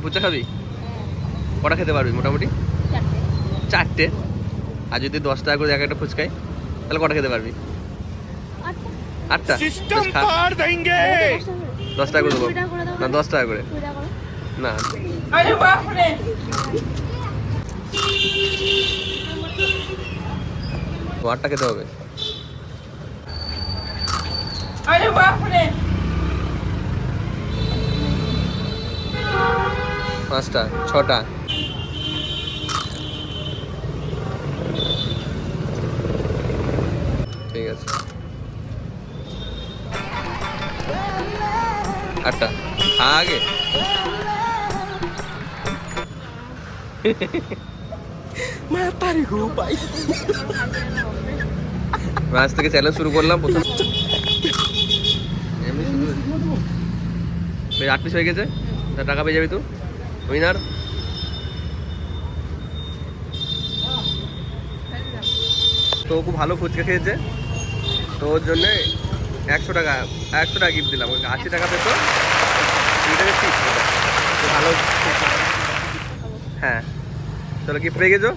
ফুচকা খাবি? কটা খেতে পারবি মোটামুটি? 4টে। আর যদি 10 টাকা করে এক একটা ফুচকাই তাহলে কটা খেতে পারবি? 8টা। 10 টাকা করে দেবো না, 10 টাকা করে না। 8টা খেতে হবে। 5টা 6টা। ঠিক আছে 8টা আগে। আজ থেকে চ্যালেঞ্জ শুরু করলাম প্রথম। এমনি শুধু 8 পিস হয়ে গেছে, টাকা পেয়ে যাবি তুই উইনার। তো খুব ভালো ফুচকা খেয়েছে, তো ওর জন্যে 100 টাকা গিফট দিলাম। 80 টাকা পেতো, ভালো। হ্যাঁ চলো গিফট পেয়ে গেছো।